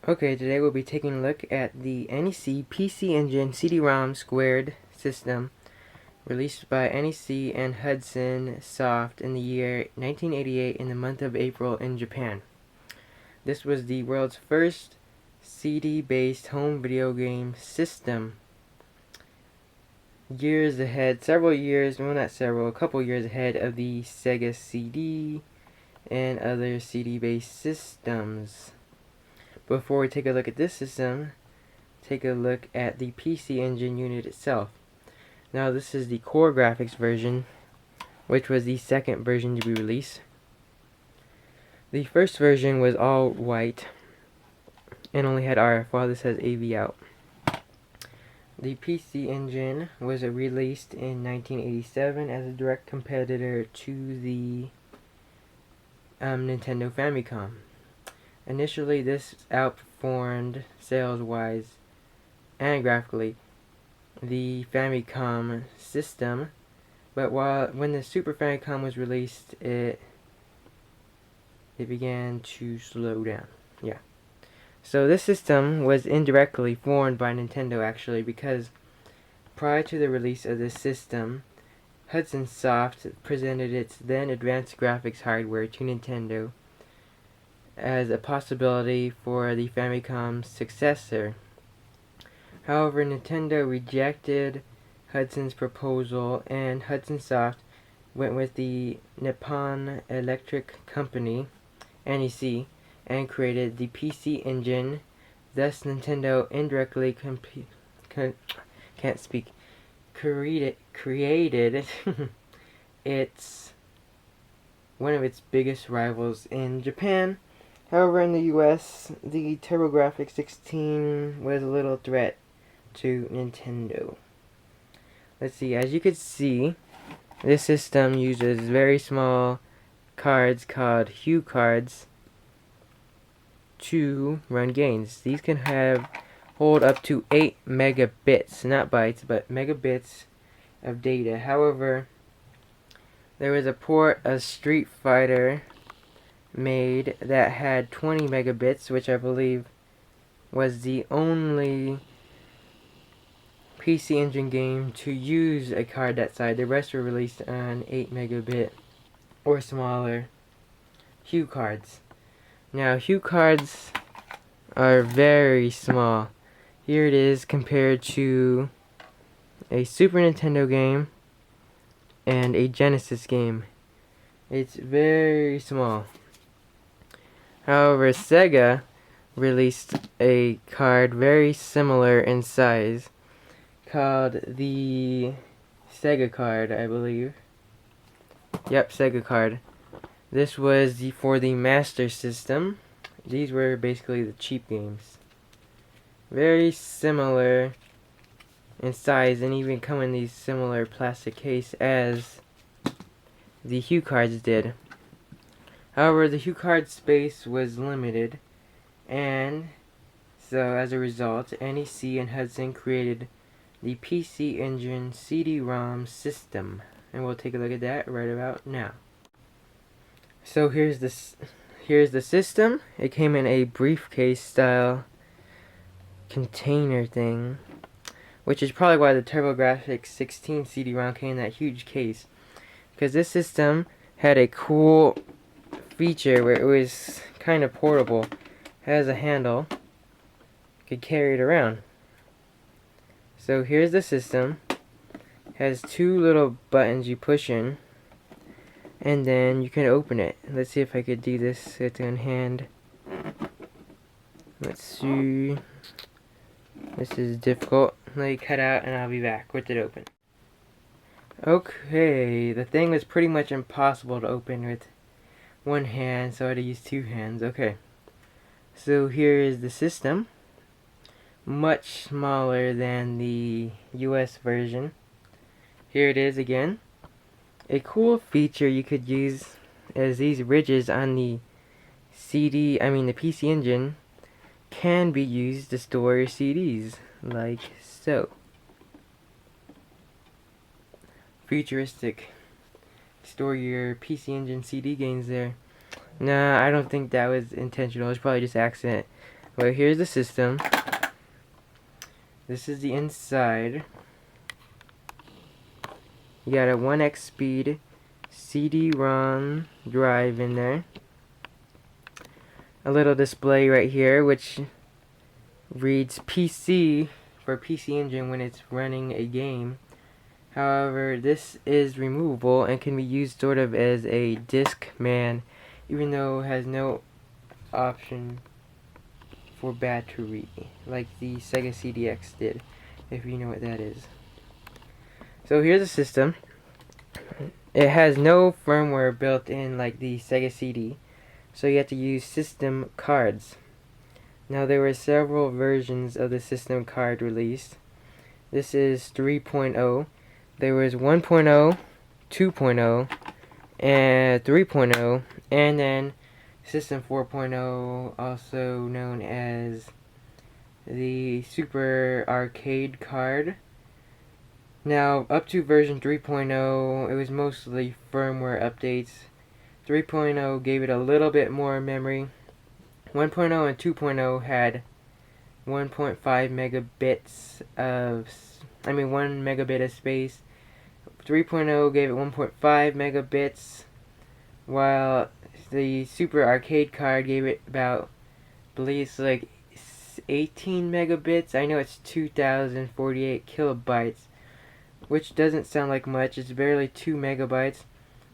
Okay, today we'll be taking a look at the NEC PC Engine CD-ROM Squared system released by NEC and Hudson Soft in the year 1988 in the month of April in Japan. This was the world's first CD-based home video game system. Years ahead, several years, well not several, a couple years ahead of the Sega CD and other CD-based systems. Before we take a look at this system, take a look at the PC Engine unit itself. Now this is the core graphics version, which was the second version to be released. The first version was all white and only had RF, while this has AV out. The PC Engine was released in 1987 as a direct competitor to the Nintendo Famicom. Initially, this outperformed sales-wise and graphically the Famicom system, but when the Super Famicom was released, it began to slow down. Yeah. So this system was indirectly formed by Nintendo actually, because prior to the release of this system, Hudson Soft presented its then advanced graphics hardware to Nintendo as a possibility for the Famicom's successor. However, Nintendo rejected Hudson's proposal, and Hudson Soft went with the Nippon Electric Company, NEC, and created the PC Engine. Thus, Nintendo indirectly created its one of its biggest rivals in Japan. However, in the US, the TurboGrafx 16 was a little threat to Nintendo. Let's see, as you can see, this system uses very small cards called HuCards to run games. These can hold up to 8 megabits, not bytes, but megabits of data. However, there was a port of Street Fighter made that had 20 megabits, which I believe was the only PC Engine game to use a card that size. The rest were released on 8 megabit or smaller HuCards. Now, HuCards are very small. Here it is compared to a Super Nintendo game and a Genesis game. It's very small. However, Sega released a card very similar in size called the Sega card, I believe. Yep, Sega card. This was for the Master System. These were basically the cheap games. Very similar in size, and even come in these similar plastic case as the HuCards did. However, the HuCard space was limited, and so as a result, NEC and Hudson created the PC Engine CD-ROM system, and we'll take a look at that right about now. So here's the system. It came in a briefcase style container thing, which is probably why the TurboGrafx 16 CD-ROM came in that huge case, because this system had a cool feature where it was kind of portable. It has a handle, could carry it around. So here's the system. It has two little buttons you push in, and then you can open it. Let's see if I could do this with one hand. Let's see. This is difficult. Let me cut out and I'll be back with it open. Okay, the thing was pretty much impossible to open with one hand, so I had to use two hands. Okay, so here is the system. Much smaller than the US version. Here it is again. A cool feature you could use is these ridges on the the PC Engine can be used to store your CDs, like so. Futuristic. Store your PC Engine CD games there. Nah, I don't think that was intentional. It's probably just accident. Well, here's the system. This is the inside. You got a 1x speed CD-ROM drive in there. A little display right here which reads PC for PC Engine when it's running a game. However, this is removable and can be used sort of as a disc man, even though it has no option for battery like the Sega CDX did, if you know what that is. So here's the system. It has no firmware built in like the Sega CD, so you have to use system cards. Now there were several versions of the system card released. This is 3.0. There was 1.0, 2.0, and 3.0, and then System 4.0, also known as the Super Arcade card. Now, up to version 3.0, it was mostly firmware updates. 3.0 gave it a little bit more memory. 1.0 and 2.0 had 1.5 megabits of, 1 megabit of space. 3.0 gave it 1.5 megabits, while the Super Arcade card gave it about, I believe it's like 18 megabits. I know it's 2048 kilobytes, which doesn't sound like much. It's barely 2 megabytes,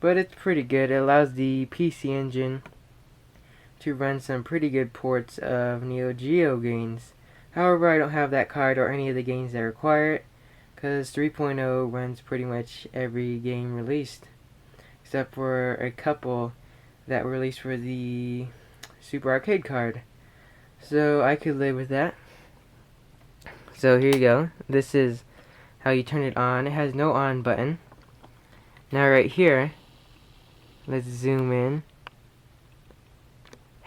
but it's pretty good. It allows the PC Engine to run some pretty good ports of Neo Geo games. However, I don't have that card or any of the games that require it, because 3.0 runs pretty much every game released, except for a couple that were released for the Super Arcade card. So I could live with that. So here you go. This is how you turn it on. It has no on button. Now right here, let's zoom in.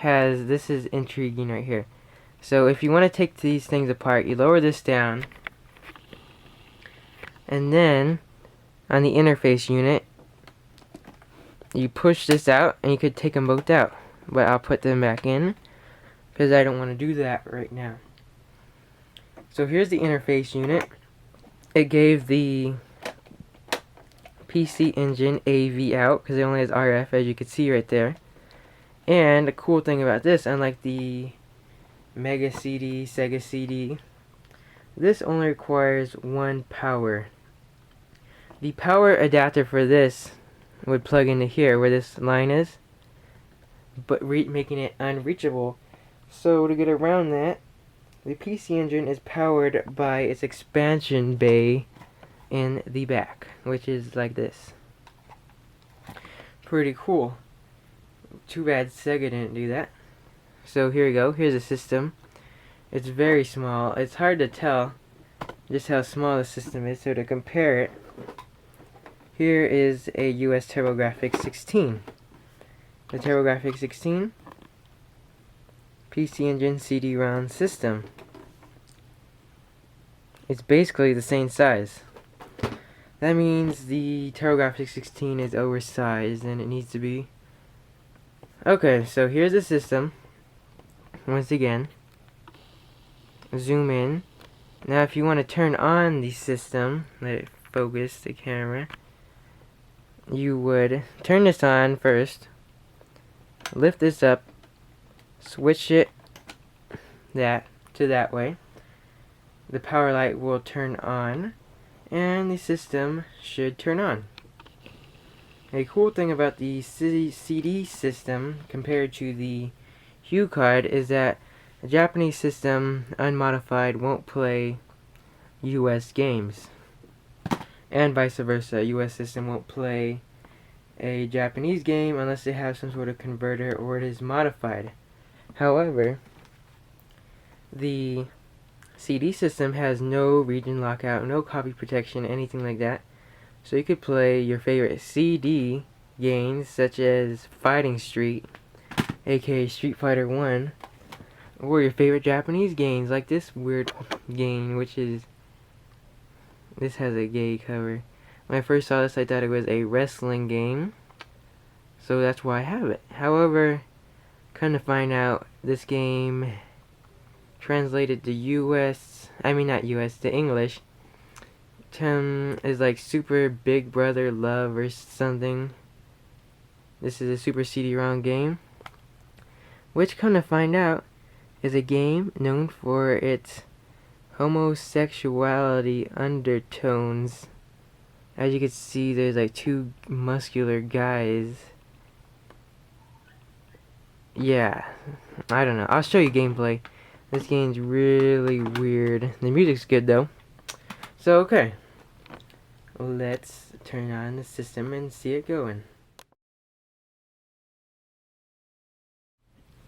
This is intriguing right here. So if you want to take these things apart, you lower this down, and then on the interface unit, you push this out and you could take them both out, but I'll put them back in because I don't want to do that right now. So here's the interface unit. It gave the PC Engine AV out because it only has RF, as you can see right there. And the cool thing about this, unlike the Mega CD, Sega CD, this only requires one power. The power adapter for this would plug into here where this line is, but making it unreachable. So to get around that, the PC Engine is powered by its expansion bay in the back, which is like this. Pretty cool. Too bad Sega didn't do that. So here we go. Here's the system. It's very small. It's hard to tell just how small the system is, so to compare it, here is a US TurboGrafx 16. The TurboGrafx 16 PC Engine CD-ROM system. It's basically the same size. That means the TurboGrafx 16 is oversized than it needs to be. Okay, so here's the system. Once again, zoom in. Now if you want to turn on the system, let it focus the camera, you would turn this on first, lift this up, switch it to that way. The power light will turn on and the system should turn on. A cool thing about the CD system compared to the HuCard is that a Japanese system, unmodified, won't play US games. And vice versa, a US system won't play a Japanese game unless they have some sort of converter or it is modified. However, the CD system has no region lockout, no copy protection, anything like that. So you could play your favorite CD games such as Fighting Street, aka Street Fighter 1, or your favorite Japanese games like this weird game, which is, this has a gay cover. When I first saw this, I thought it was a wrestling game, so that's why I have it. However, come to find out, this game translated to not US, to English, is like Super Big Brother Love or something. This is a Super CD-ROM game, which, come to find out, is a game known for its homosexuality undertones. As you can see, there's like two muscular guys. Yeah, I don't know. I'll show you gameplay. This game's really weird. The music's good though. So, okay. Let's turn on the system and see it going.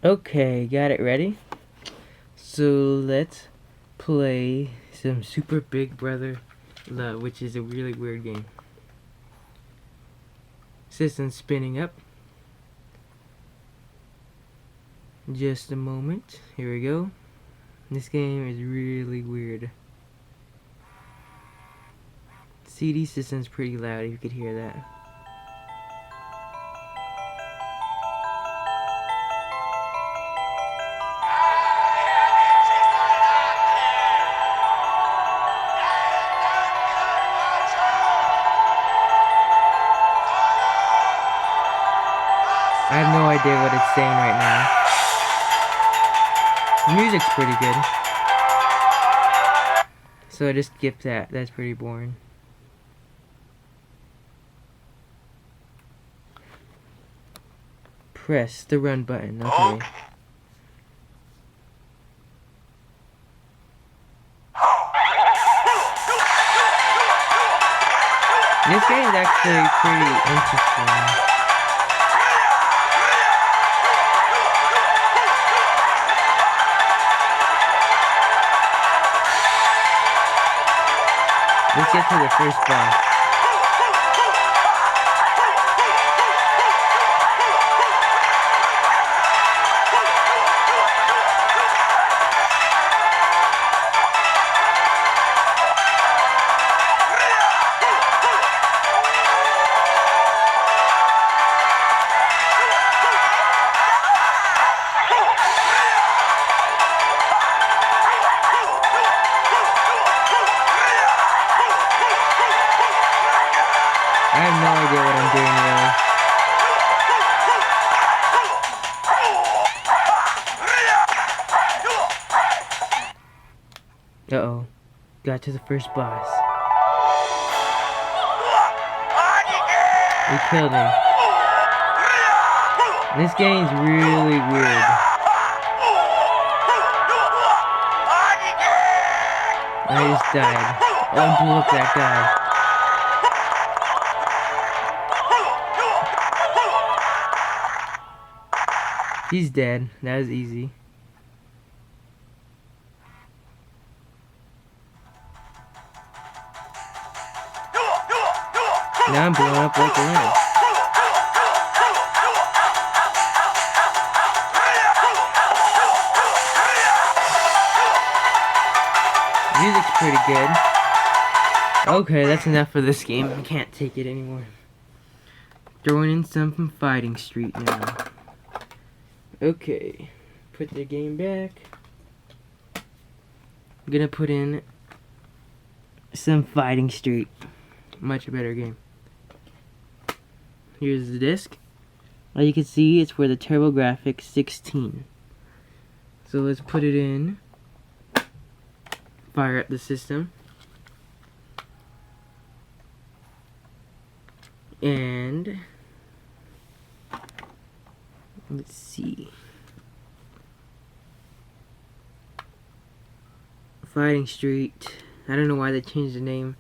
Okay, got it ready. So let's play some Super Big Brother Love, which is a really weird game. System spinning up. Just a moment. Here we go. This game is really weird. CD system's pretty loud, if you could hear that. I have no idea what it's saying right now. The music's pretty good. So I just skipped that. That's pretty boring. Press the run button. Okay. This game is actually pretty interesting. Let's get to the first boss. I have no idea what I'm doing really. Uh-oh. Got to the first boss. We killed him. This game's really weird. I just died. Oh, I blew up that guy. He's dead. That was easy. Now I'm blowing up like a lamb. Music's pretty good. Okay, that's enough for this game. I can't take it anymore. Throwing in some from Fighting Street now. Okay, put the game back. I'm gonna put in some Fighting Street. Much better game. Here's the disc. As you can see, it's for the TurboGrafx 16. So let's put it in. Fire up the system. And let's see. Fighting Street. I don't know why they changed the name.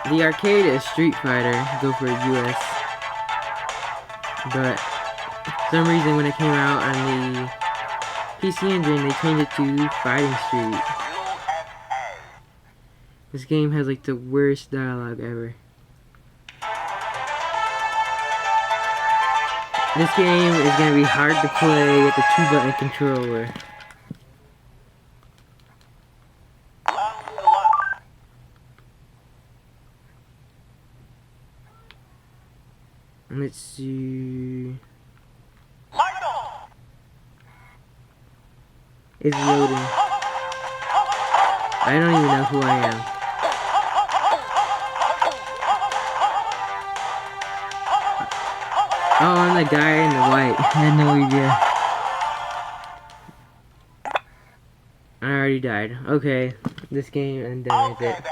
The arcade is Street Fighter. Go for US. But for some reason when it came out on the PC Engine, they changed it to Fighting Street. This game has like the worst dialogue ever. This game is going to be hard to play with the 2-button controller. Let's see. It's loading. I don't even know who I am. Oh, I'm the guy in the white. I had no idea. I already died. Okay, this game, I'm done with it.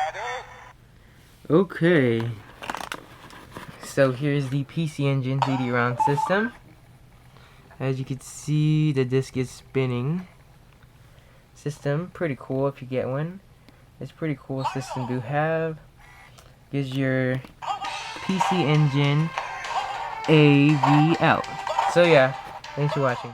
Okay. So here's the PC Engine 3D-ROM system. As you can see, the disc is spinning. System, pretty cool if you get one. It's a pretty cool system to have. Gives your PC Engine AV out. So yeah, thanks for watching.